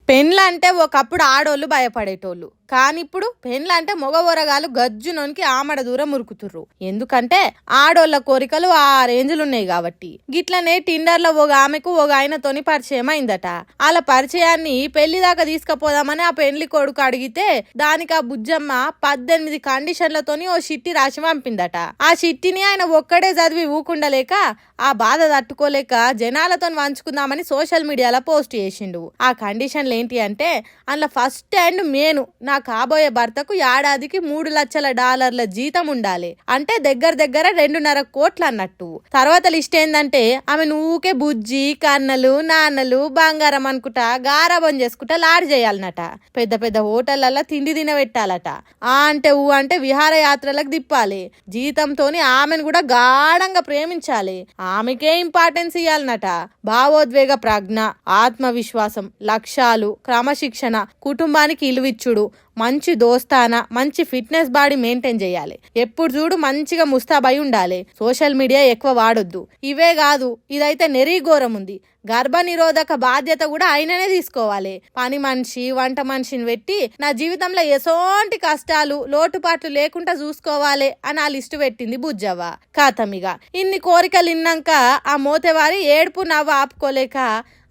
పెండ్లంటే ఒకప్పుడు ఆడోళ్ళు భయపడేటోళ్ళు, కానీ ఇప్పుడు పెండ్లంటే మగవరగాలు గజ్జునోనికి ఆమడ దూరం ఉరుకుతుర్రు. ఎందుకంటే ఆడోళ్ళ కోరికలు ఆ రేంజ్లున్నాయి కాబట్టి. గిట్లనే టిండర్లో ఒక ఆమెకు ఒక ఆయనతోని పరిచయం అయిందట. వాళ్ళ పరిచయాన్ని పెళ్లి దాకా తీసుకుపోదామని ఆ పెళ్లి కొడుకు అడిగితే దానికి ఆ బుజ్జమ్మ 18 కండిషన్లతోని ఓ చిట్టి రాసి పంపిందట. ఆ చిట్టిని ఆయన ఒక్కడే చదివి ఊకుండలేక ఆ బాధ తట్టుకోలేక జనాలతో వంచుకుందామని సోషల్ మీడియాలో పోస్ట్ చేసిండు. ఆ కండిషన్లు ఏంటి అంటే, అందులో ఫస్ట్ అండ్ మెయిన్, నా కాబోయే భర్తకు ఏడాదికి $3 లక్షల జీతం ఉండాలి, అంటే దగ్గర 2.5 కోట్లు అన్నట్టు. తర్వాత లిస్ట్ ఏందంటే, ఆమె ఊకే బుజ్జి కన్నలు నాన్నలు బంగారం అనుకుంటా గారాబం చేసుకుంటా లాడ్ చేయాలన్నట. పెద్ద పెద్ద హోటళ్లలో తిండి తినబెట్టాలట. అంటే అంటే విహారయాత్రలకు తిప్పాలి. జీతంతోని ఆమెను కూడా గాఢంగా ప్రేమించాలి. ఆమెకే ఇంపార్టెన్స్ ఇవ్వాలన్నట. భావోద్వేగ ప్రజ్ఞ, ఆత్మవిశ్వాసం, లక్ష్యాలు, క్రమశిక్షణ, కుటుంబానికి ఇలువిచ్చుడు, మంచి దోస్తానా, మంచి ఫిట్నెస్ బాడీ మెయింటైన్ చేయాలి. ఎప్పుడు చూడు మంచిగా ముస్తాబై ఉండాలి. సోషల్ మీడియా ఎక్కువ వాడొద్దు. ఇవే కాదు, ఇదైతే నెరీఘోరం ఉంది. గర్భ నిరోధక బాధ్యత కూడా ఆయననే తీసుకోవాలి. పని మనిషి వంట మనిషిని పెట్టి నా జీవితంలో ఎసోంటి కష్టాలు లోటుపాట్లు లేకుండా చూసుకోవాలి అని ఆ లిస్టు పెట్టింది బుజ్జవ్వ. కాతమిగా ఇన్ని కోరికలు ఇన్నాక ఆ మోతేవారి ఏడుపు నవ్వు ఆపుకోలేక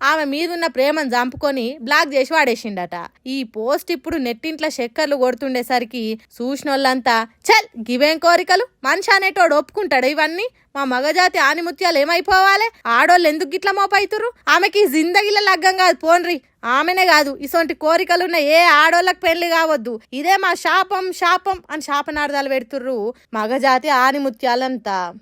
ఆమె మీదున్న ప్రేమను చంపుకొని బ్లాక్ చేసి వాడేసిండట. ఈ పోస్ట్ ఇప్పుడు నెట్టింట్లో చక్కర్లు కొడుతుండేసరికి చూసినోళ్ళంతా చల్ గివేం కోరికలు, మనిషి అనేటోడు ఒప్పుకుంటాడు ఇవన్నీ, మా మగజాతి ఆనిముత్యాలు ఏమైపోవాలి, ఆడోళ్ళు ఎందుకు గిట్ల మోపైతురు, ఆమెకి జిందగీల లగ్గం కాదు పోన్రి, ఆమెనే కాదు ఇసొంటి కోరికలున్న ఏ ఆడోళ్ళకి పెళ్లి కావద్దు, ఇదే మా శాపం శాపం అని శాపనార్థాలు పెడుతుర్రు మగజాతి ఆనిముత్యాలంతా.